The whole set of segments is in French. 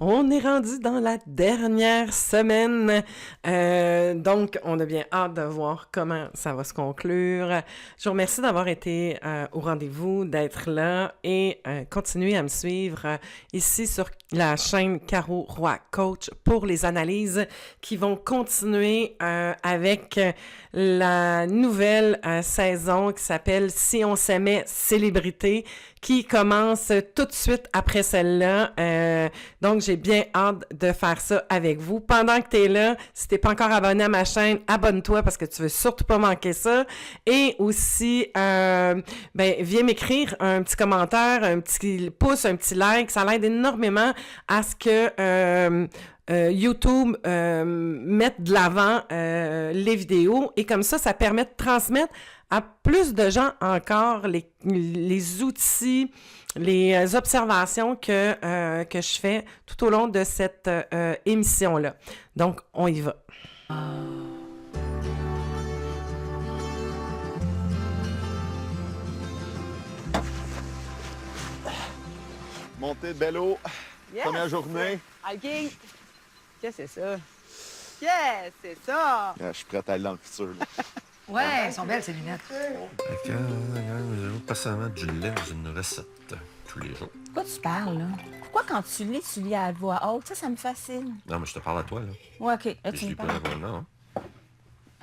On est rendu dans la dernière semaine. Donc, on a bien hâte de voir comment ça va se conclure. Je vous remercie d'avoir été au rendez-vous, d'être là et continuer à me suivre ici sur la chaîne Caro Roy Coach pour les analyses qui vont continuer avec la nouvelle saison qui s'appelle « Si on s'aimait, célébrité » qui commence tout de suite après celle-là. Donc, j'ai bien hâte de faire ça avec vous. Pendant que tu es là, si tu n'es pas encore abonné à ma chaîne, abonne-toi parce que tu veux surtout pas manquer ça. Et aussi, viens m'écrire un petit commentaire, un petit pouce, un petit like. Ça l'aide énormément à ce que YouTube mette de l'avant les vidéos. Et comme ça permet de transmettre à plus de gens encore les outils, les observations que je fais tout au long de cette émission-là. Donc, on y va. Montée de vélo, Yes. première journée. Hiking. Qu'est-ce que c'est ça? Yes, c'est ça! Je suis prêt à aller dans le futur. Là. Ouais, elles sont belles, ces lunettes. Je passe à mettre du lait dans une recette tous les jours. Pourquoi tu parles, là? Pourquoi quand tu lis à voix haute? Ça me fascine. Non, mais je te parle à toi, là. Ouais, OK. Là, Et tu je me lis pas parles. à voix, non.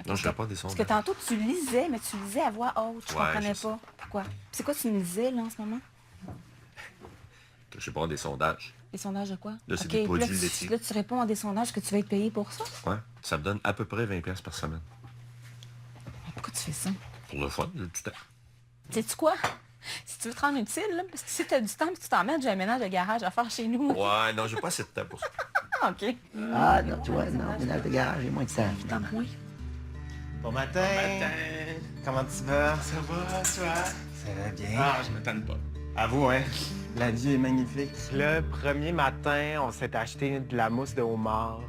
Non, je lis pas des Parce sondages. que tantôt, tu lisais, mais tu lisais à voix haute. Je Ouais, comprenais je pas. Pourquoi? C'est quoi tu me lisais, là, en ce moment? Je sais pas, des sondages. Des sondages de quoi? Là, c'est OK, des puis produits là, laitiers. Là, tu réponds à des sondages que tu vas être payé pour ça? Ouais, ça me donne à peu près 20$ par semaine. Mais pourquoi tu fais ça? Pour le fun, j'ai du temps. Sais-tu quoi? Si tu veux te rendre utile, là, parce que si t'as du temps et tu t'emmènes, j'ai un ménage de garage à faire chez nous. Ouais, non, j'ai pas assez de temps pour ça. Ah, OK. Ah, non, tu vois, non, ménage de garage, j'ai moins de ça, finalement. Oui. Bon matin. Comment tu vas? Ça va, toi? Ça va bien. Ah, je m'étonne pas. À vous, hein? La vie est magnifique. Le premier matin, on s'est acheté de la mousse de homard.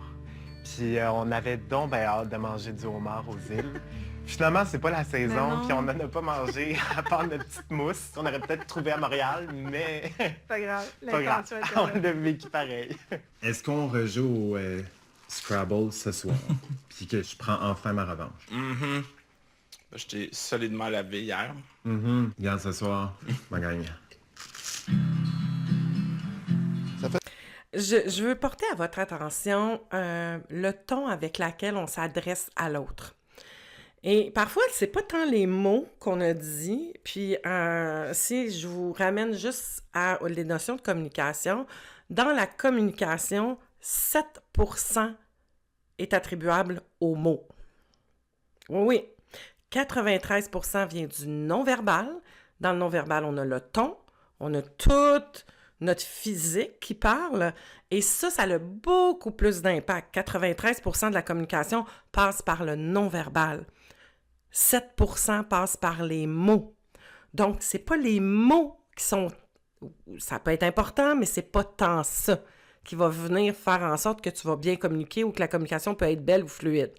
Puis on avait donc ben hâte de manger du homard aux îles. Finalement, c'est pas la saison, puis on n'en a pas mangé à part notre petite mousse. On aurait peut-être trouvé à Montréal, mais Pas grave. pas grave. L'intention était On là. l'a vécu pareil. Est-ce qu'on rejoue au Scrabble ce soir? Puis que je prends enfin ma revanche. Je t'ai solidement lavé hier. Regarde ce soir, ma gagne. Je veux porter à votre attention le ton avec lequel on s'adresse à l'autre. Et parfois, c'est pas tant les mots qu'on a dit, puis si je vous ramène juste à les notions de communication, dans la communication, 7% est attribuable aux mots. Oui, 93% vient du non-verbal. Dans le non-verbal, on a le ton, on a toute notre physique qui parle, et ça a beaucoup plus d'impact. 93% de la communication passe par le non-verbal. 7% passe par les mots. Donc, c'est pas les mots qui sont... Ça peut être important, mais c'est pas tant ça qui va venir faire en sorte que tu vas bien communiquer ou que la communication peut être belle ou fluide.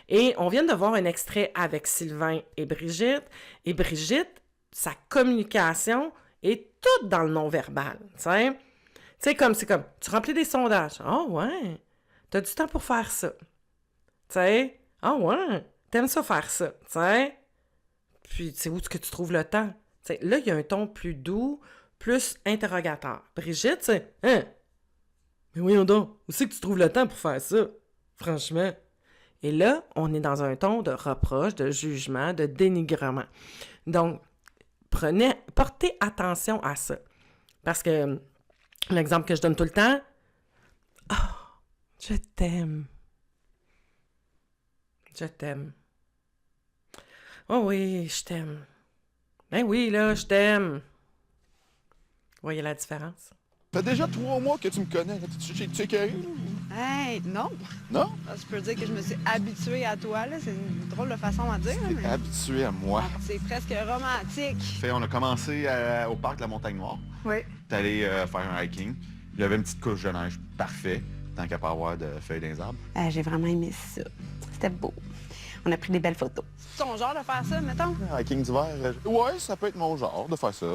Et on vient de voir un extrait avec Sylvain et Brigitte. Et Brigitte, sa communication est toute dans le non-verbal. Tu sais, c'est comme, tu remplis des sondages. « Ah ouais, t'as du temps pour faire ça. » Tu sais, « Ah ouais, t'aimes ça faire ça. » Tu sais, puis c'est où est-ce que tu trouves le temps? Tu sais, là, il y a un ton plus doux, plus interrogateur. Brigitte, c'est « Hein? Mais voyons donc, où c'est que tu trouves le temps pour faire ça? Franchement. » Et là, on est dans un ton de reproche, de jugement, de dénigrement. Donc, portez attention à ça. Parce que l'exemple que je donne tout le temps, « Oh, je t'aime. Je t'aime. Oh oui, je t'aime. Ben oui, là, je t'aime. » Voyez la différence? Ça fait déjà 3 mois que tu me connais. Tu es écœuré, là? Hey, non. Non? Je peux dire que je me suis habituée à toi, là. C'est une drôle de façon à dire, là, T'es mais habitué à moi. c'est presque romantique. On a commencé au parc de la Montagne-Noire. Oui. T'es allé faire un hiking. Il y avait une petite couche de neige. Parfait. Tant qu'à pas avoir de feuilles dans les arbres. J'ai vraiment aimé ça. C'était beau. On a pris des belles photos. C'est ton genre de faire ça, mettons? Un hiking d'hiver, ouais, ça peut être mon genre de faire ça.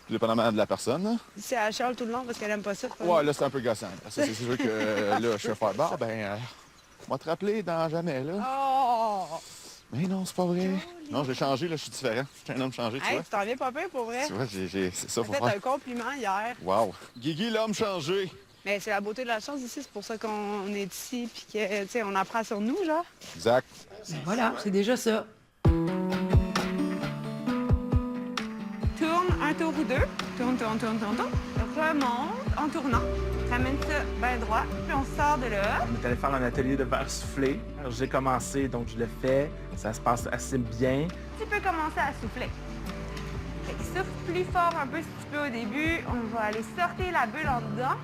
dépendamment de la personne. Là. C'est à Charles tout le long parce qu'elle aime pas ça. Ouais, là, c'est un peu gossant. Parce que c'est sûr que là, je vais faire bon, on va te rappeler dans jamais, là. Oh! Mais non, c'est pas vrai. Non, j'ai changé, là, je suis différent. Je suis un homme changé, tu Hey, vois. tu t'en viens pas pire pour vrai? Tu vois, c'est ça, faut T'as fait faire. un compliment hier. Wow. Guigui, l'homme changé. Mais c'est la beauté de la chose ici, c'est pour ça qu'on est ici puis que, tu sais, on apprend sur nous, genre. Exact. Voilà, c'est déjà ça. Tourne un tour ou deux. Tourne. Remonte en tournant. Ramène ça bien droit, puis on sort de là. On est allé faire un atelier de verre soufflé. Alors, j'ai commencé, donc je le fais. Ça se passe assez bien. Tu peux commencer à souffler. Fait que souffle plus fort un peu si tu peux au début. On va aller sortir la bulle en dedans.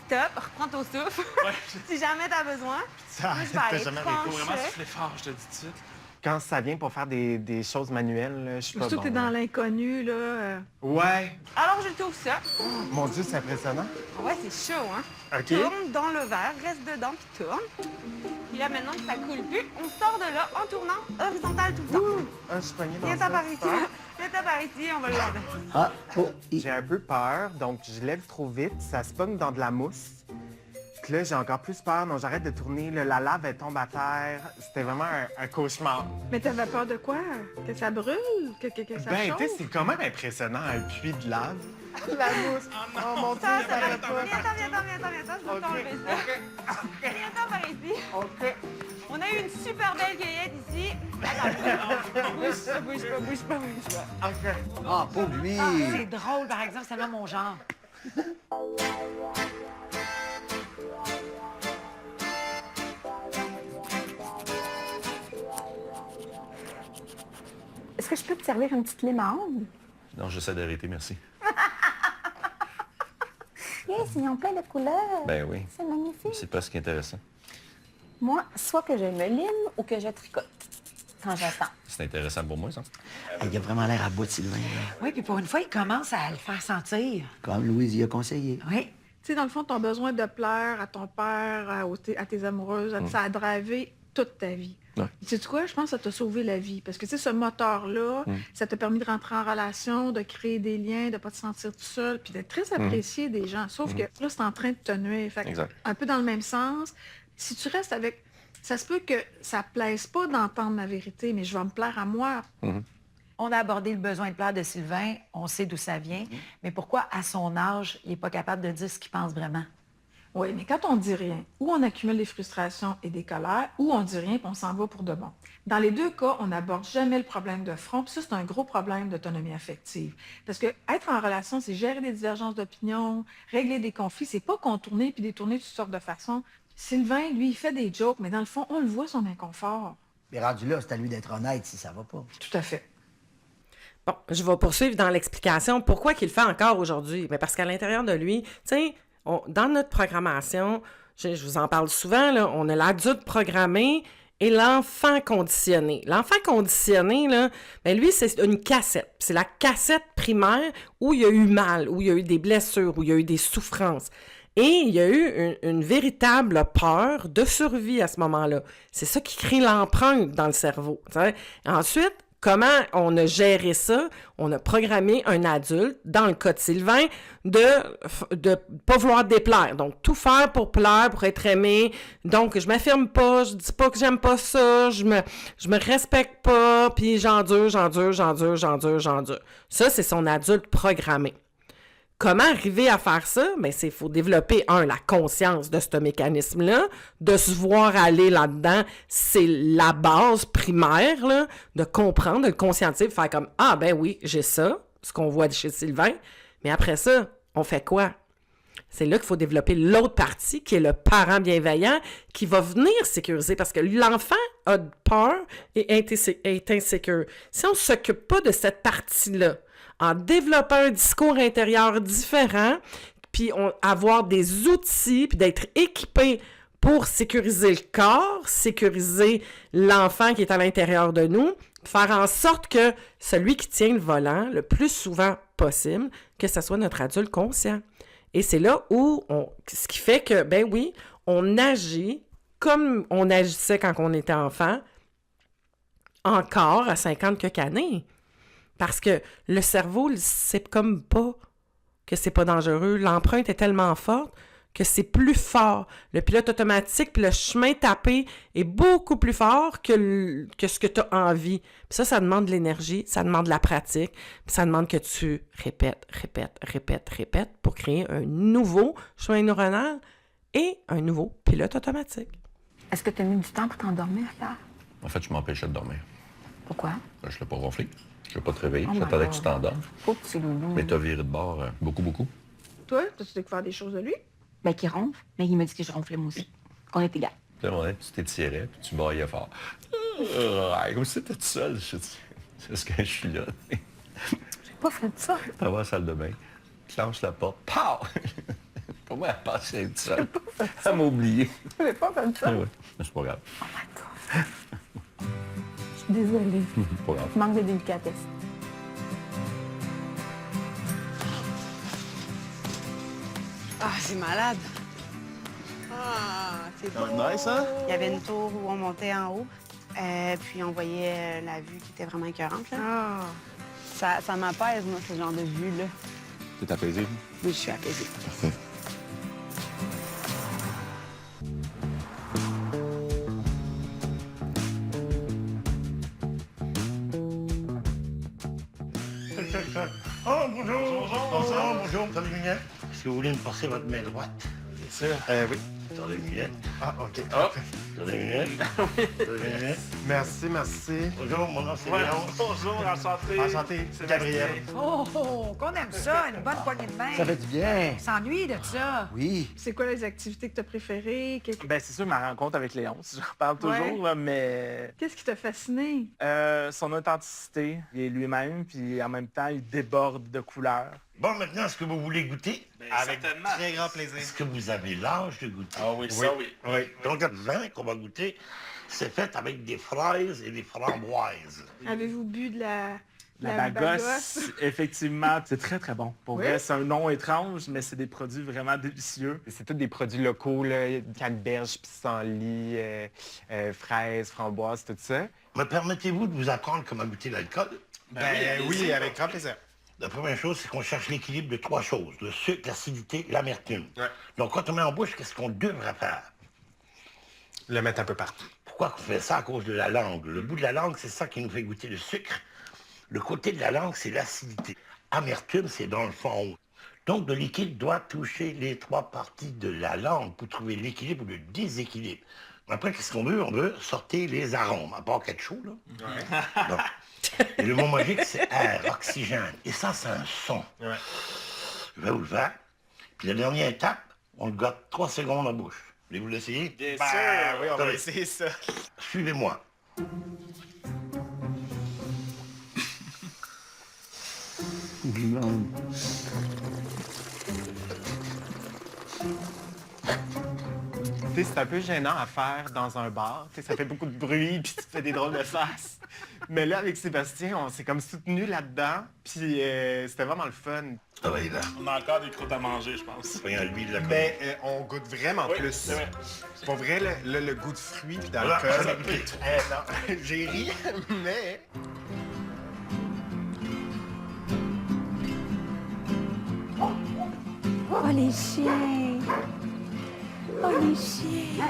Stop, reprends ton souffle. Si jamais t'as besoin. Ça, Moi, je vais aller Faut vraiment trancher. souffler fort, je te le dis tout de suite. Quand ça vient pour faire des choses manuelles, là, je suis pas Surtout bon. que t'es dans là. l'inconnu, là. Ouais. Alors, je t'ouvre ça. Mon Dieu, c'est impressionnant. Ouais, c'est chaud, hein? OK. Tourne dans le verre, reste dedans, puis tourne. Puis là, maintenant que ça coule plus, on sort de là en tournant horizontal tout le temps. Ah, je suis pogné dans Viens-t'en ça. par ici. Viens-t'en par ici, on va le laver. Ah, J'ai un peu peur, donc je lève trop vite, ça se pogne dans de la mousse. Puis là, j'ai encore plus peur, donc j'arrête de tourner, là, la lave, elle tombe à terre. C'était vraiment un cauchemar. Mais t'avais peur de quoi? Que ça brûle? Que ça Ben, tu sais, chauffe? c'est quand même impressionnant, un puits de lave. La mousse. Oh mon Dieu, Ça ça va va être pas. Viens-t'en, je vais t'enlever ça. Viens-t'en par ici. OK. On a eu une super belle cueillette ici. Attends, bouge pas. OK. ah, pour lui. C'est drôle, par exemple, c'est vraiment mon genre. Est-ce que je peux te servir une petite limonade? Non, j'essaie d'arrêter, merci. Yes, ils ont plein de couleurs. Ben oui. C'est magnifique. C'est presque intéressant. Moi, soit que je me lime ou que je tricote quand j'attends. C'est intéressant pour moi, ça. Il a vraiment l'air à bout de Sylvain. Là. Oui, puis pour une fois, il commence à le faire sentir. Comme Louise y a conseillé. Oui. Tu sais, dans le fond, ton besoin de plaire à ton père, à tes amoureuses, ça a drivé toute ta vie. Ouais. Sais-tu quoi? Je pense que ça t'a sauvé la vie. Parce que, tu sais, ce moteur-là, ça t'a permis de rentrer en relation, de créer des liens, de ne pas te sentir tout seul, puis d'être très apprécié des gens. Sauf que là, c'est en train de te nuire. Fait que, Exact. un peu dans le même sens, si tu restes avec... Ça se peut que ça ne plaise pas d'entendre ma vérité, mais je vais me plaire à moi. On a abordé le besoin de plaire de Sylvain, on sait d'où ça vient, mais pourquoi, à son âge, il n'est pas capable de dire ce qu'il pense vraiment? Oui, mais quand on dit rien, ou on accumule des frustrations et des colères, ou on dit rien et on s'en va pour de bon. Dans les deux cas, on n'aborde jamais le problème de front, puis ça, c'est un gros problème d'autonomie affective. Parce que être en relation, c'est gérer des divergences d'opinion, régler des conflits, c'est pas contourner puis détourner de toutes sortes de façons. Sylvain, lui, il fait des jokes, mais dans le fond, on le voit son inconfort. Mais rendu là, c'est à lui d'être honnête si ça va pas. Tout à fait. Bon, je vais poursuivre dans l'explication. Pourquoi qu'il le fait encore aujourd'hui? Mais parce qu'à l'intérieur de lui, tu sais, dans notre programmation, je vous en parle souvent, là, on a l'adulte programmé et l'enfant conditionné. L'enfant conditionné, là, ben lui, c'est une cassette. C'est la cassette primaire où il y a eu mal, où il y a eu des blessures, où il y a eu des souffrances. Et il y a eu une véritable peur de survie à ce moment-là. C'est ça qui crée l'empreinte dans le cerveau. T'sais. Ensuite, comment on a géré ça? On a programmé un adulte, dans le cas de Sylvain, de pas vouloir déplaire. Donc, tout faire pour plaire, pour être aimé. Donc, je m'affirme pas, je dis pas que j'aime pas ça, je me respecte pas, puis j'endure. Ça, c'est son adulte programmé. Comment arriver à faire ça? Bien, il faut développer, la conscience de ce mécanisme-là, de se voir aller là-dedans. C'est la base primaire, là, de comprendre, de le conscientiser, de faire comme « Ah, ben oui, j'ai ça », ce qu'on voit chez Sylvain. Mais après ça, on fait quoi? C'est là qu'il faut développer l'autre partie, qui est le parent bienveillant, qui va venir sécuriser, parce que l'enfant a peur et est insécure. Si on ne s'occupe pas de cette partie-là, en développant un discours intérieur différent, puis avoir des outils, puis d'être équipé pour sécuriser le corps, sécuriser l'enfant qui est à l'intérieur de nous, faire en sorte que celui qui tient le volant, le plus souvent possible, que ce soit notre adulte conscient. Et c'est là où, ce qui fait que, ben oui, on agit comme on agissait quand on était enfant, encore à 50 quelques années. Parce que le cerveau, c'est comme pas que c'est pas dangereux. L'empreinte est tellement forte que c'est plus fort. Le pilote automatique, puis le chemin tapé est beaucoup plus fort que ce que tu as envie. Puis ça demande de l'énergie, ça demande de la pratique, puis ça demande que tu répètes pour créer un nouveau chemin neuronal et un nouveau pilote automatique. Est-ce que tu as mis du temps pour t'endormir, Pierre? En fait, je m'empêchais de dormir. Pourquoi? Je ne l'ai pas ronflé. Je ne l'ai pas te réveiller. Oh my J'attendais que God. tu t'endormes. Pauvre petit loulou. Mais t'as viré de bord beaucoup. Toi, as-tu découvert des choses de lui? Ben, qui ronfle. Mais il m'a dit que je ronflais moi aussi. Qu'on est égal. Tu sais, tu t'étirais, puis tu baillais fort. Comme si t'étais tout seul. C'est ce que je suis là. J'ai pas fait ça. T'en vas à la salle de bain, tu lâches la porte, pow! Pour moi, elle passait toute seule. Elle m'a oublié. J'ai pas fait ça. Ah ouais, mais c'est pas grave. Oh my God. Je suis désolée. C'est pas grave. Je manque de délicatesse. Ah, c'est malade. Ah, c'est beau. Nice, hein? Il y avait une tour où on montait en haut, puis on voyait la vue qui était vraiment écœurante. Là. Ça m'apaise, moi, ce genre de vue-là. T'es apaisé? Oui, je suis apaisée. Parfait. Oh, bonjour. Bonjour. Attendez une minute. Si vous voulez me passer votre main droite. Bien sûr. Oui. Attendez une minute. Ah, OK. Attendez une minute. Attendez une minute. Merci. Bonjour, mon nom c'est Ouais, Léon. bonjour, enchanté. Enchanté, Gabriel. Oh, qu'on aime ça, une bonne poignée de main. Ça fait du bien. On s'ennuie de ça. Oui. C'est quoi les activités que tu as préférées? Ben, c'est sûr, ma rencontre avec Léon, si j'en parle toujours, là, mais Qu'est-ce qui t'a fasciné? son authenticité, il est lui-même, puis en même temps, il déborde de couleurs. Bon, maintenant, est-ce que vous voulez goûter? Avec Très grand plaisir. Est-ce que vous avez l'âge de goûter? Ah oui, ça oui. Oui. Donc, le vin qu'on va goûter, c'est fait avec des fraises et des framboises. Avez-vous bu de la Bagosse, effectivement, c'est très très bon. Pour Oui? vrai, c'est un nom étrange, mais c'est des produits vraiment délicieux. C'est tous des produits locaux, là, canneberge, pissenlit, fraises, framboises, tout ça. Me permettez-vous de vous apprendre comment goûter l'alcool? Oui, avec grand plaisir. La première chose, c'est qu'on cherche l'équilibre de trois choses. Le sucre, l'acidité, l'amertume. Donc, quand on met en bouche, qu'est-ce qu'on devrait faire? Le mettre un peu partout. Pourquoi on fait ça? À cause de la langue. Le bout de la langue, c'est ça qui nous fait goûter le sucre. Le côté de la langue, c'est l'acidité. Amertume, c'est dans le fond en haut. Donc, le liquide doit toucher les trois parties de la langue pour trouver l'équilibre ou le déséquilibre. Après, qu'est-ce qu'on veut? On veut sortir les arômes, à part quelque chose, là. Bon. Et le mot magique, c'est air, oxygène. Et ça, c'est un son. Je vais vous le faire. Puis la dernière étape, on le gotte 3 secondes en bouche. Voulez-vous l'essayer? Bien sûr. Oui, on va essayer ça. Suivez-moi. Tu sais, c'est un peu gênant à faire dans un bar. Tu sais, ça fait beaucoup de bruit, puis tu te fais des drôles de faces. Mais là, avec Sébastien, on s'est comme soutenu là-dedans, puis c'était vraiment le fun. Ah ouais, là. On a encore des croûtes à manger, je pense. Regarde, lui, il l'a Mais on goûte vraiment Oui, plus. c'est vrai. Pour vrai, le goût de fruits puis Voilà, d'alcool. ça va goûter. Non, j'ai ri, mais... Oh, les chiens! Oh, les chiens!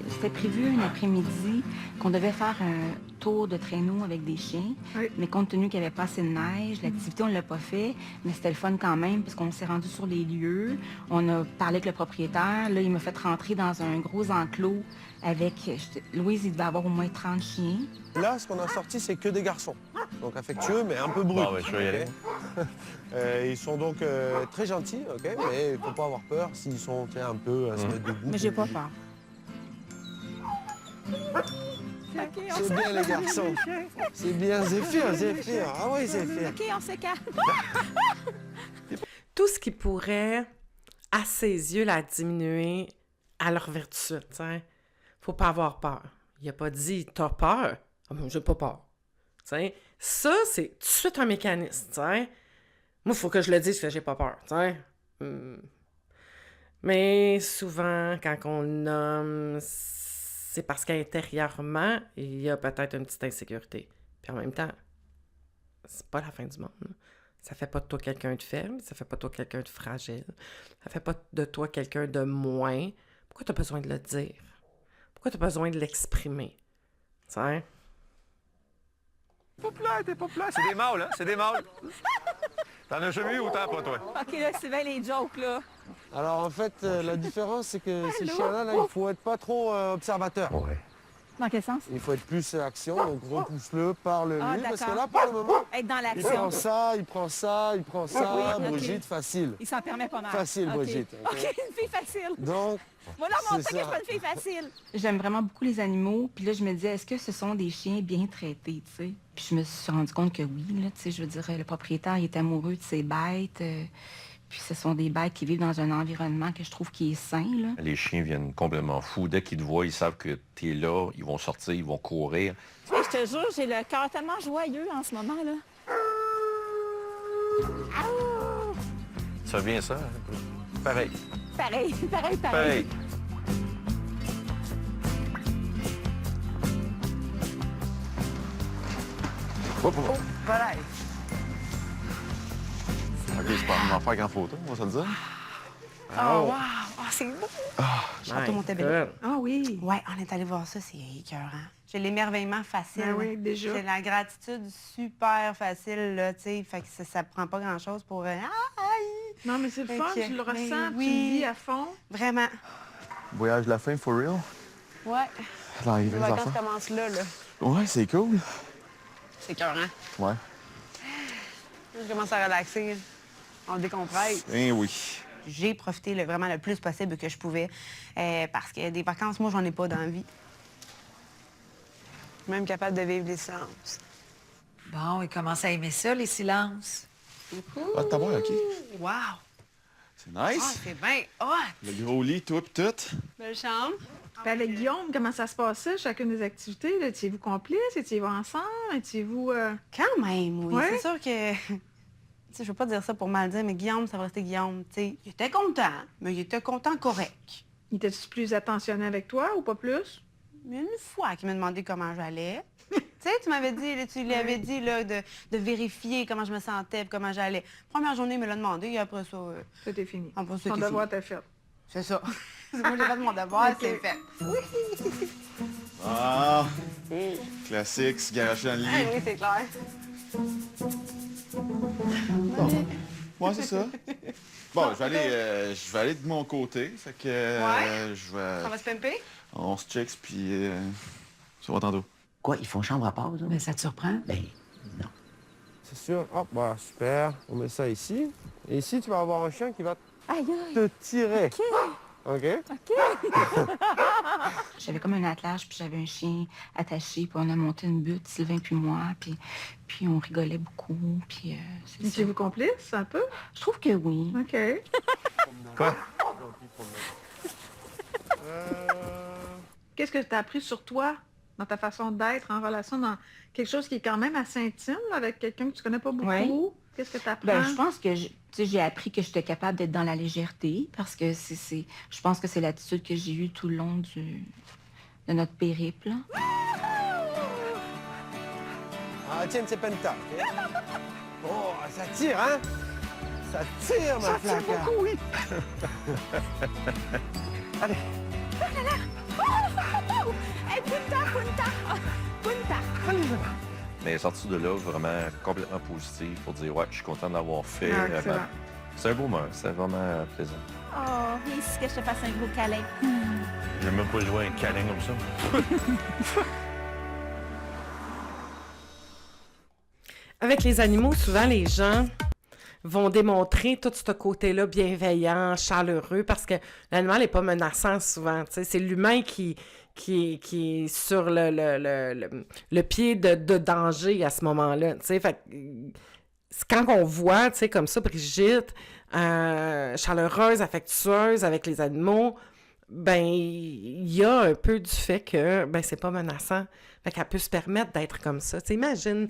C'était prévu un après-midi qu'on devait faire un tour de traîneau avec des chiens. Oui. Mais compte tenu qu'il n'y avait pas assez de neige, l'activité, on ne l'a pas fait. Mais c'était le fun quand même, parce qu'on s'est rendu sur les lieux. On a parlé avec le propriétaire. Là, il m'a fait rentrer dans un gros enclos avec... Louise, il devait avoir au moins 30 chiens. Là, ce qu'on a sorti, c'est que des garçons. Donc affectueux, mais un peu bruts. Bon, ouais, je vais y aller. Ils sont donc très gentils, ok, mais il ne faut pas avoir peur s'ils sont un peu à se mettre debout. Mais j'ai pas peur. C'est bien les garçons. C'est bien Zéphyr. Ah oui, Zéphyr. OK, on se calme. Tout ce qui pourrait, à ses yeux, la diminuer à leur vertu, tu sais. Faut pas avoir peur. Il a pas dit « t'as peur ». Ah ben, j'ai pas peur. Tu sais, ça, c'est tout de suite un mécanisme, tu sais. Moi, il faut que je le dise que j'ai pas peur, tu sais. Mais souvent, quand on le nomme, c'est parce qu'intérieurement, il y a peut-être une petite insécurité. Puis en même temps, c'est pas la fin du monde. Là. Ça fait pas de toi quelqu'un de faible, ça fait pas de toi quelqu'un de fragile, ça fait pas de toi quelqu'un de moins. Pourquoi t'as besoin de le dire? Pourquoi t'as besoin de l'exprimer? Tu sais? T'es populaire. C'est des mâles, hein? C'est des mâles. T'en as jamais eu autant, pas toi. OK, là, c'est bien les jokes, là. Alors en fait, la différence, c'est que ces chiens-là, là, il faut être pas trop observateur. Ouais. Dans quel sens? Il faut être plus action, donc repousse-le, parle-lui, Ah, parce que d'accord. là, pour le moment, Être dans il l'action. prend ça, il prend ça, il prend ça. Oui, ok. Brigitte, facile. Il s'en permet pas mal. Facile, OK. Brigitte. OK, une fille facile. Donc, Moi, leur montrer c'est que je suis ça. pas une fille facile. J'aime vraiment beaucoup les animaux. Puis là, je me disais, est-ce que ce sont des chiens bien traités, tu sais? Puis je me suis rendu compte que oui, là, tu sais, je veux dire, le propriétaire, il est amoureux de ses bêtes. Puis ce sont des bêtes qui vivent dans un environnement que je trouve qui est sain, là. Les chiens viennent complètement fous. Dès qu'ils te voient, ils savent que t'es là, ils vont sortir, ils vont courir. Et je te jure, j'ai le cœur tellement joyeux en ce moment, là. Ça fait bien ça? Hein? Pareil. Pareil. Pareil. Pareil. Ok, c'est pas une affaire qu'en photo, on va se le dire. Oh, wow! Oh, c'est beau! Château My Montebello. God. Ah oui. Ouais, on est allé voir ça, c'est écœurant. J'ai l'émerveillement facile. Ben oui, déjà. J'ai la gratitude super facile, là, tu sais. Fait que ça prend pas grand-chose pour... Aïe! Non, mais c'est le fun, Ok, tu le ben ressens, oui. tu le vis à fond. Vraiment. Voyage de la fin, for real? Ouais. L'arrivée Les des vacances enfants. commencent là, là. Ouais, c'est cool. C'est écœurant. Ouais. Je commence à relaxer. On décompresse. Eh oui. J'ai profité vraiment le plus possible que je pouvais. Parce que des vacances, moi, j'en ai pas d'envie. Je suis même capable de vivre les silences. Bon, il commence à aimer ça, les silences. Ah, t'as bon, OK. Wow! C'est Ah, nice. c'est bien hot! Le gros lit, tout pis tout. Belle chambre. Puis avec Guillaume, comment ça se passait, chacune des activités? Là, étiez-vous complices? Étiez-vous ensemble? Étiez-vous... Quand même, oui. Ouais? C'est sûr que... Tu sais, je veux pas dire ça pour mal dire, mais Guillaume, ça va rester Guillaume. Tu sais, il était content, mais il était content correct. Il était-tu plus attentionné avec toi ou pas plus? Il y a une fois qu'il m'a demandé comment j'allais. Tu sais, tu m'avais dit, là, tu lui avais dit là, de vérifier comment je me sentais et comment j'allais. Première journée, il me l'a demandé et après ça... C'était fini. Après, Ton devoir était fait. C'est ça. Moi, j'ai fait mon devoir, Ok. c'est fait. Ah! Classique, se garocher dans le Ah lit. oui, c'est clair. Ouais, c'est ça. Bon, je vais aller de mon côté. Fait que je vais... On va se pimper? On se checks, puis ça va tantôt. Quoi, ils font chambre à part, eux? Mais ça te surprend? Ben, non. c'est sûr. Hop, voilà, super. On met ça ici. Et ici, tu vas avoir un chien qui va Aïe, aïe. te tirer. OK? J'avais comme un attelage, puis j'avais un chien attaché, puis on a monté une butte, Sylvain puis moi, puis on rigolait beaucoup, puis c'est ça. Étiez-vous complices, un peu? Je trouve que oui. OK. Quoi? Qu'est-ce que tu as appris sur toi, dans ta façon d'être en relation, dans quelque chose qui est quand même assez intime, là, avec quelqu'un que tu connais pas beaucoup? Ouais. Qu'est-ce que tu apprends? Ben, je pense que j'ai appris que j'étais capable d'être dans la légèreté parce que je pense que c'est l'attitude que j'ai eue tout le long de notre périple. Ah, tiens, c'est penta. OK? Oh, ça tire, hein? Ça tire, ma flaque. Merci beaucoup, oui. Allez. Hey, punta! Mais sorti de là, vraiment complètement positif pour dire, ouais, je suis content de l'avoir fait. Ah, excellent. C'est un beau moment, c'est vraiment plaisant. Oh, ici que je te fasse un gros câlin. J'ai même pas joué un câlin comme ça. Avec les animaux, souvent, les gens vont démontrer tout ce côté-là bienveillant, chaleureux, parce que l'animal n'est pas menaçant souvent. Tu sais, c'est l'humain qui est sur le pied de danger à ce moment-là. Tu sais, fait que, c'est quand on voit, tu sais, comme ça, Brigitte, chaleureuse, affectueuse avec les animaux, ben, il y a un peu du fait que, ben, c'est pas menaçant. Fait qu'elle peut se permettre d'être comme ça. Tu sais, imagine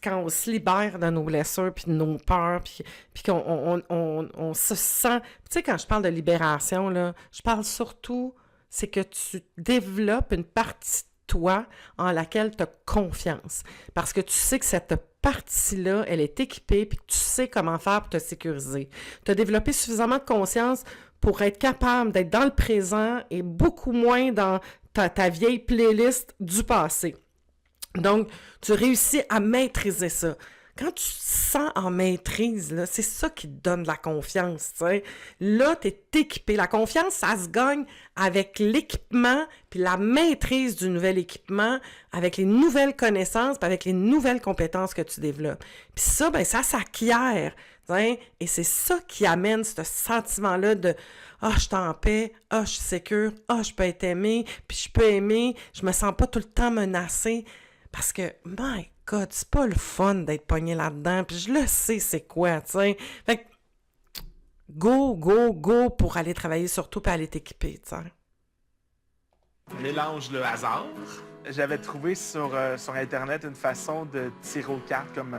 quand on se libère de nos blessures, puis de nos peurs, puis qu'on on se sent... Tu sais, quand je parle de libération, là, je parle surtout, c'est que tu développes une partie de toi en laquelle tu as confiance. Parce que tu sais que cette partie-là, elle est équipée puis que tu sais comment faire pour te sécuriser. Tu as développé suffisamment de conscience pour être capable d'être dans le présent et beaucoup moins dans ta vieille playlist du passé. Donc, tu réussis à maîtriser ça. Quand tu te sens en maîtrise, là, c'est ça qui te donne de la confiance, tu sais. Là, tu es équipé. La confiance, ça se gagne avec l'équipement, puis la maîtrise du nouvel équipement, avec les nouvelles connaissances, puis avec les nouvelles compétences que tu développes. Puis ça, ben ça s'acquiert, tu sais. Et c'est ça qui amène ce sentiment-là de « Ah, je suis en paix. Ah, je suis sécure. Ah, je peux être aimée. Puis je peux aimer. Je me sens pas tout le temps menacée. » Parce que, my God, c'est pas le fun d'être pogné là-dedans. Puis je le sais, c'est quoi, tu sais. Fait que, go pour aller travailler sur tout et aller t'équiper, tu sais. Mélange le hasard. J'avais trouvé sur Internet une façon de tirer aux cartes comme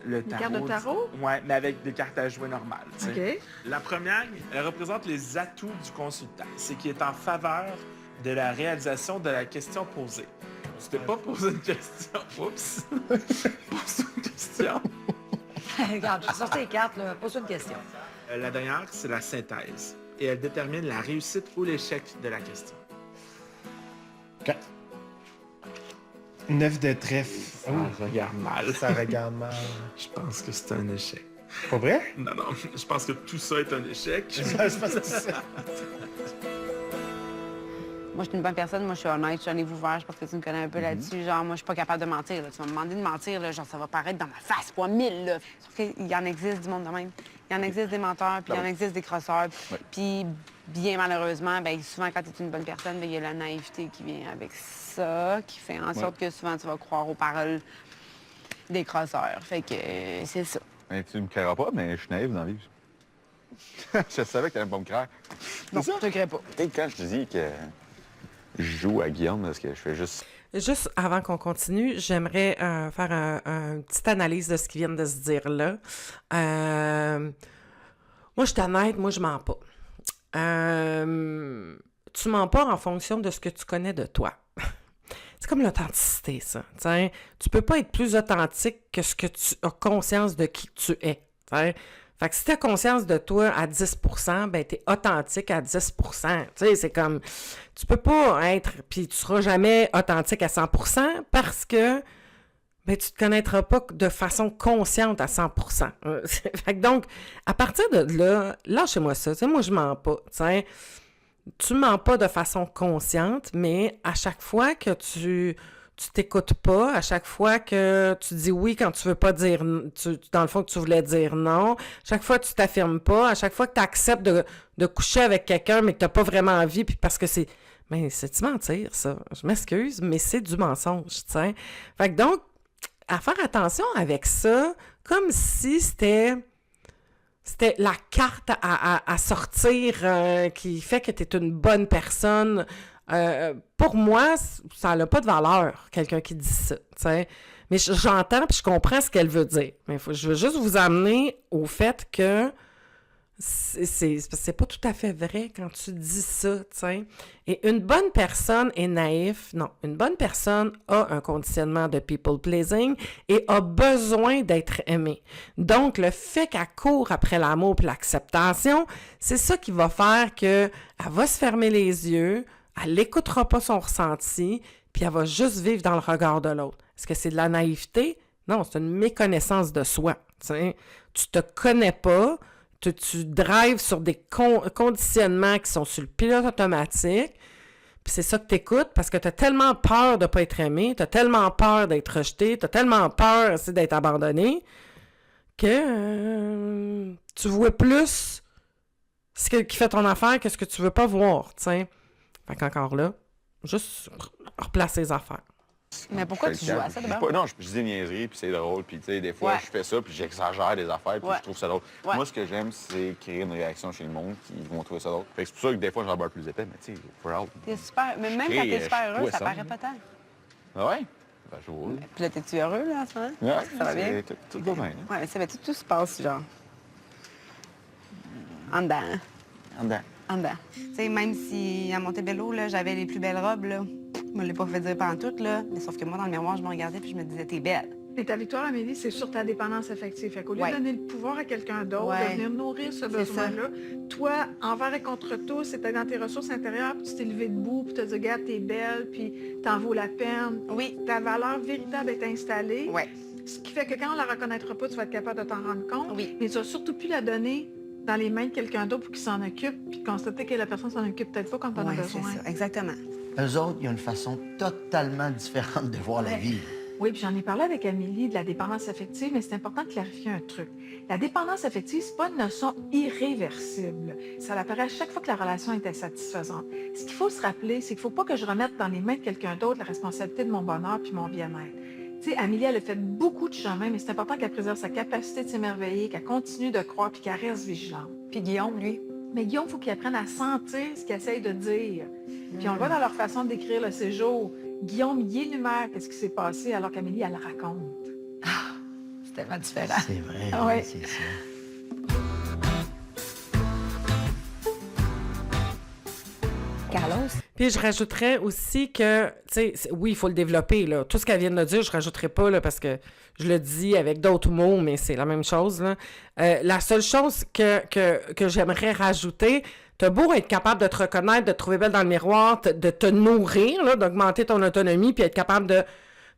le tarot. Une carte de tarot? Oui, mais avec des cartes à jouer normales. Tu sais. OK. La première, elle représente les atouts du consultant. C'est qui est en faveur de la réalisation de la question posée. Tu t'es pas posé une question. Oups! Pose une question. Regarde, je sors tes cartes, là. Pose une question. La dernière, c'est la synthèse. Et elle détermine la réussite ou l'échec de la question. 4. 9 de trèfle. Ça regarde mal. Ça regarde mal. Je pense que c'est un échec. Pas vrai? Non, je pense que tout ça est un échec. Je pense que c'est ça. Moi, je suis une bonne personne, moi, je suis honnête, je suis un livre ouvert, je pense que tu me connais un peu là-dessus. Genre, moi, je suis pas capable de mentir, là. Tu vas me demander de mentir, là, genre, ça va paraître dans ma face, fois 1000, là. Sauf qu'il y en existe du monde de même. Il y en existe des menteurs, puis il y en existe des crosseurs. Puis, bien malheureusement, bien, souvent, quand tu es une bonne personne, bien, il y a la naïveté qui vient avec ça, qui fait en sorte que souvent, tu vas croire aux paroles des crosseurs. Fait que c'est ça. Mais tu me créeras pas, mais je suis naïf dans la vie. Je savais que t'allais pas me créer. Non, je te crée pas. Peut-être quand je te dis que je joue à Guillaume, parce que je fais juste... Juste avant qu'on continue, j'aimerais faire une petite analyse de ce qui vient de se dire là. Moi, je suis honnête, moi, je mens pas. Tu mens pas en fonction de ce que tu connais de toi. C'est comme l'authenticité, ça. T'sais. Tu peux pas être plus authentique que ce que tu as conscience de qui tu es. T'sais. Fait que si tu as conscience de toi à 10 %, ben tu es authentique à 10 %. Tu sais, c'est comme... Tu peux pas être... Puis tu seras jamais authentique à 100 % parce que ben tu te connaîtras pas de façon consciente à 100 %. Fait que donc, à partir de là, lâchez-moi ça. Tu sais, moi, je mens pas. T'sais. Tu mens pas de façon consciente, mais à chaque fois que tu t'écoutes pas, à chaque fois que tu dis oui quand tu veux pas dire, dans le fond que tu voulais dire non, chaque fois que tu t'affirmes pas, à chaque fois que tu acceptes de coucher avec quelqu'un mais que t'as pas vraiment envie, puis parce que c'est du mentir, ça. Je m'excuse, mais c'est du mensonge, tu sais. Fait que donc, à faire attention avec ça, comme si c'était la carte à sortir qui fait que tu es une bonne personne. Pour moi, ça n'a pas de valeur, quelqu'un qui dit ça. T'sais. Mais j'entends et je comprends ce qu'elle veut dire. Mais je veux juste vous amener au fait que c'est pas tout à fait vrai quand tu dis ça. T'sais. Et une bonne personne est naïf. Non, une bonne personne a un conditionnement de people-pleasing et a besoin d'être aimée. Donc, le fait qu'elle court après l'amour et l'acceptation, c'est ça qui va faire qu'elle va se fermer les yeux, elle n'écoutera pas son ressenti, puis elle va juste vivre dans le regard de l'autre. Est-ce que c'est de la naïveté? Non, c'est une méconnaissance de soi. T'sais. Tu te connais pas, tu drives sur des conditionnements qui sont sur le pilote automatique, puis c'est ça que tu écoutes parce que tu as tellement peur de ne pas être aimé, tu as tellement peur d'être rejeté, tu as tellement peur aussi d'être abandonné que tu vois plus ce qui fait ton affaire que ce que tu veux pas voir, tu sais. Fait qu'encore là, juste replacer les affaires. Mais pourquoi tu joues à ça d'abord? Non, je dis des niaiseries, puis c'est drôle, puis tu sais, des fois, je fais ça, puis j'exagère des affaires, puis je trouve ça drôle. Moi, ce que j'aime, c'est créer une réaction chez le monde, qui vont trouver ça drôle. Fait que c'est pour ça que des fois, j'en beurre plus épais, mais tu sais, proud. T'es super... Mais même quand t'es super heureux, ça paraît pas tant. Ah ouais? Ben, je vois. Puis là, t'es-tu heureux, là, en ce moment? Ouais, ça va bien? Tout va bien. Ouais, mais c'est tout se passe, genre... En dedans. En dedans. En dedans. Tu sais, même si à Montebello, là, j'avais les plus belles robes, là, Je me l'ai pas fait dire pantoute, là. Mais sauf que moi, dans le miroir, je me regardais puis je me disais, t'es belle. Et ta victoire, Amélie, c'est sur ta dépendance affective. Fait qu'au lieu Ouais. de donner le pouvoir à quelqu'un d'autre, Ouais. de venir nourrir ce besoin-là, toi, envers et contre tous, c'était dans tes ressources intérieures, puis tu t'es levé debout, puis tu te dit, regarde, t'es belle, puis t'en vaut la peine. Oui. Ta valeur véritable est installée. Ouais. Ce qui fait que quand on la reconnaîtra pas, tu vas être capable de t'en rendre compte. Oui. Mais tu vas surtout plus la donner dans les mains de quelqu'un d'autre pour qu'il s'en occupe, puis constater que la personne s'en occupe peut-être pas quand t'en as Ouais, besoin. c'est ça, exactement. Eux autres, ils ont une façon totalement différente de voir la vie. Oui, puis j'en ai parlé avec Amélie de la dépendance affective, mais c'est important de clarifier un truc. La dépendance affective, c'est pas une notion irréversible. Ça apparaît à chaque fois que la relation est insatisfaisante. Ce qu'il faut se rappeler, c'est qu'il faut pas que je remette dans les mains de quelqu'un d'autre la responsabilité de mon bonheur puis mon bien-être. Tu sais, Amélie, elle a fait beaucoup de chemin, mais c'est important qu'elle préserve sa capacité de s'émerveiller, qu'elle continue de croire puis qu'elle reste vigilante. Puis Guillaume, lui? Mais Guillaume, il faut qu'il apprenne à sentir ce qu'il essaye de dire. Puis on le voit dans leur façon de décrire le séjour. Guillaume, il énumère qu'est-ce qui s'est passé alors qu'Amélie, elle le raconte. C'est tellement différent. C'est vrai, Ah ouais. c'est ça. Carlos? Puis je rajouterais aussi que, tu sais, oui, il faut le développer, là. Tout ce qu'elle vient de dire, je rajouterais pas, là, parce que je le dis avec d'autres mots, mais c'est la même chose, là. La seule chose que j'aimerais rajouter, t'as beau être capable de te reconnaître, de te trouver belle dans le miroir, de te nourrir, là, d'augmenter ton autonomie, puis être capable de...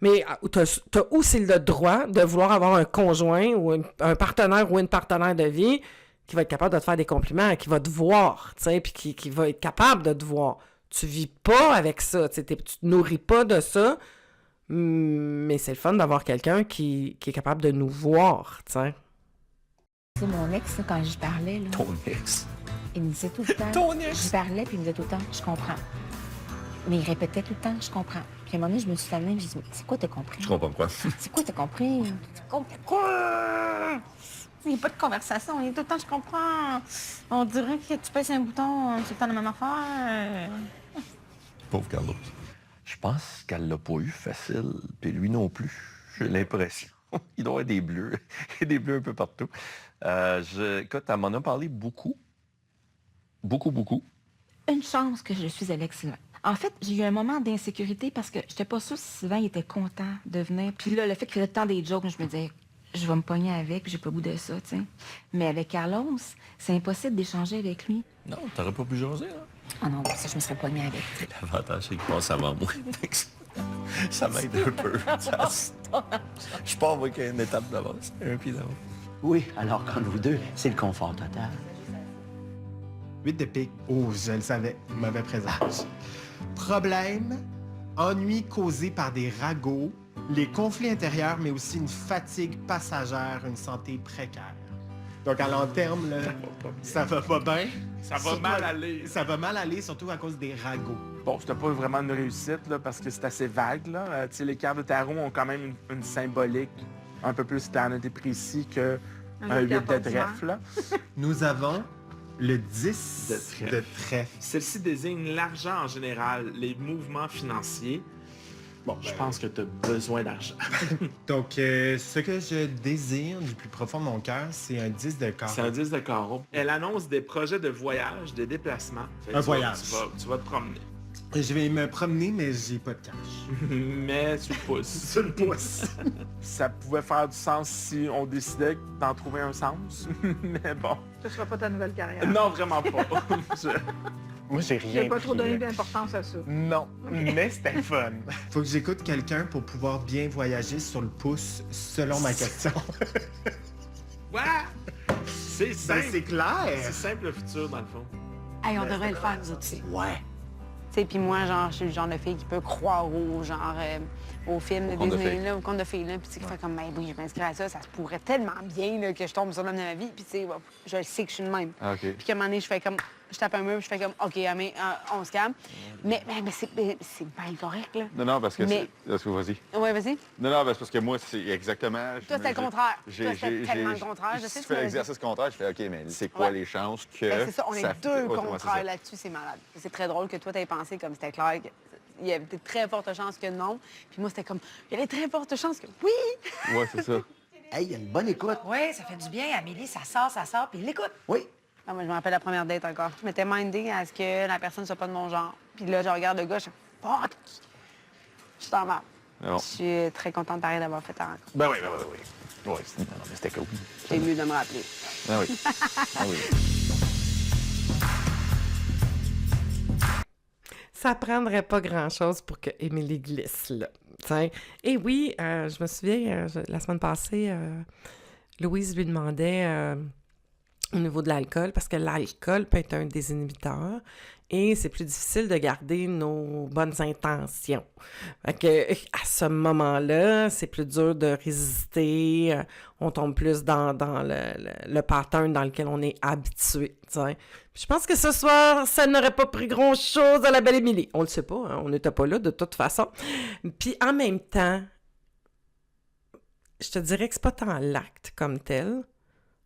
Mais t'as aussi le droit de vouloir avoir un conjoint ou un partenaire ou une partenaire de vie qui va être capable de te faire des compliments, qui va te voir, tu sais, puis qui va être capable de te voir. Tu vis pas avec ça, tu sais, tu te nourris pas de ça, mais c'est le fun d'avoir quelqu'un qui est capable de nous voir, tu sais. C'est mon ex, là, quand je parlais, là, Ton ex. il me disait tout le temps... Ton ex? Je parlais, puis il me disait tout le temps, je comprends. Mais il répétait tout le temps, je comprends. Puis à un moment donné, je me suis calmée, je me suis dit, c'est quoi t'as compris? Je comprends quoi. C'est quoi t'as compris? Tu comprends quoi? Il n'y a pas de conversation, il est tout le temps, je comprends. On dirait que tu pèses un bouton, c'est tout le temps la même affaire. Pauvre Carlos. Je pense qu'elle l'a pas eu facile, puis lui non plus. J'ai l'impression. Il doit y avoir des bleus. Il y a des bleus un peu partout. Écoute, elle m'en a parlé beaucoup. Beaucoup, beaucoup. Une chance que je suis avec Sylvain. En fait, j'ai eu un moment d'insécurité parce que j'étais pas sûre si Sylvain il était content de venir. Puis là, le fait qu'il faisait tant des jokes, je me disais, je vais me pogner avec, puis j'ai pas le goût de ça, tu sais. Mais avec Carlos, c'est impossible d'échanger avec lui. Non, t'aurais pas pu jaser, là. Ah non, ça, je me serais pognée avec. L'avantage, c'est qu'il passe avant moi. Ça m'aide un peu. Je pars avec une étape d'avance, un pied d'avance. Oui, alors qu'entre vous deux, c'est le confort total. 8 de pique. Oh, je le savais. Mauvais présage. Problème, ennui causé par des ragots, les conflits intérieurs, mais aussi une fatigue passagère, une santé précaire. Donc, à long terme, là, ça va pas bien. Ça va mal aller. Ça va mal aller, surtout à cause des ragots. Bon, c'était pas vraiment une réussite, là, parce que c'est assez vague, là. Tu sais, les cartes de tarot ont quand même une symbolique un peu plus terne et précis qu'un 8 de trèfle, là. Nous avons le 10 de trèfle. Celle-ci désigne l'argent en général, les mouvements financiers. Bon, je pense que tu as besoin d'argent. Donc, ce que je désire du plus profond de mon cœur, c'est un 10 de carreau. C'est un 10 de carreau. Elle annonce des projets de voyage, de déplacement. Un voyage. Tu vas te promener. Je vais me promener, mais j'ai pas de cash. Mais tu le pousses. Tu le pousses. Ça pouvait faire du sens si on décidait d'en trouver un sens. Mais bon. Ce sera pas ta nouvelle carrière. Non, vraiment pas. Moi, j'ai rien J'ai pas trop pris, donné là. d'importance à ça. Non, mais c'était fun. Faut que j'écoute quelqu'un pour pouvoir bien voyager sur le pouce selon ma question. Ouais! C'est simple. C'est clair. C'est simple le futur, dans le fond. Hey, on devrait le faire, nous autres aussi. Ouais. Tu sais, puis moi, genre, je suis le genre de fille qui peut croire au film de conte de Disney, fées. là, au conte de fées, là, puis tu sais, qui fait comme, ben oui, je m'inscris à ça, ça se pourrait tellement bien, là, que je tombe sur l'homme de ma vie, puis tu sais, je le sais que je suis de même. Ah, OK. Puis qu'à un moment donné, je fais comme, je tape un mur, puis je fais comme, OK, mais, on se calme. Mais c'est bien correct, là. Non, parce que Mais- c'est... Est-ce que vas-y? Ouais, vas-y. Non, parce que moi, c'est exactement... Toi, c'était le contraire. Toi, c'était tellement le contraire. Je sais Si que tu tu fais m'as l'exercice contraire, je fais OK, mais c'est quoi Ouais. les chances que... Ben, c'est ça, on est deux ouais, c'est contraires ça. là-dessus, c'est malade. C'est très drôle que toi, t'aies pensé comme c'était clair. Il y avait de très fortes chances que non. Puis moi, c'était comme, il y avait de très fortes chances que oui! Ouais, c'est ça. Hey, il y a une bonne écoute. Oui, ça fait du bien. Amélie, ça sort, puis il l'écoute. Oui. Ah, moi, je me rappelle la première date encore. Je m'étais mindée à ce que la personne soit pas de mon genre. Puis là, je regarde le gars, je fais, fuck! suis en marre. Non. Je suis très contente pareil d'avoir fait ta rencontre. Ben oui. Ouais, non, mais c'était cool. C'est mieux de me rappeler. Ben oui. Ah oui. Ça prendrait pas grand-chose pour que Émilie glisse, là. T'sais. Et oui, je me souviens, la semaine passée, Louise lui demandait au niveau de l'alcool, parce que l'alcool peut être un désinhibiteur et c'est plus difficile de garder nos bonnes intentions. Fait que, à ce moment-là, c'est plus dur de résister, on tombe plus dans le pattern dans lequel on est habitué. T'sais. Je pense que ce soir, ça n'aurait pas pris grand-chose à la belle Émilie. On le sait pas, hein, on n'était pas là de toute façon. Puis en même temps, je te dirais que c'est pas tant l'acte comme tel.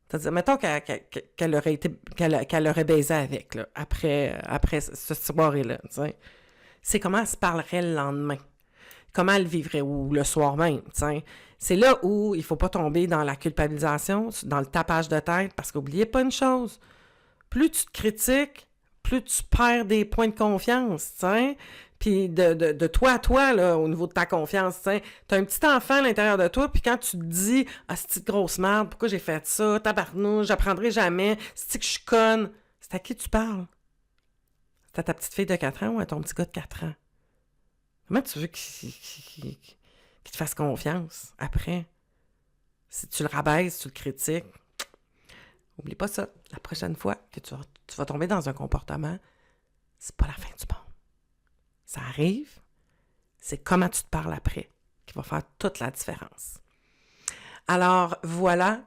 C'est-à-dire, mettons qu'elle aurait baisé avec, là, après ce soirée-là, t'sais. C'est comment elle se parlerait le lendemain. Comment elle vivrait, ou le soir même, t'sais. C'est là où il faut pas tomber dans la culpabilisation, dans le tapage de tête, parce qu'oubliez pas une chose, plus tu te critiques, plus tu perds des points de confiance, t'sais. Puis de toi à toi, là, au niveau de ta confiance, t'sais. T'as un petit enfant à l'intérieur de toi, puis quand tu te dis « Ah, c'est-tu de grosse merde, pourquoi j'ai fait ça? Tabarnouche, j'apprendrai jamais. C'est-tu que je suis conne? » C'est à qui tu parles? C'est à ta petite fille de 4 ans ou à ton petit gars de 4 ans? Comment tu veux qu'il te fasse confiance après? Si tu le rabaisses, tu le critiques, oublie pas ça. La prochaine fois que tu vas tomber dans un comportement, c'est pas la fin du monde. Ça arrive, c'est comment tu te parles après qui va faire toute la différence. Alors, voilà.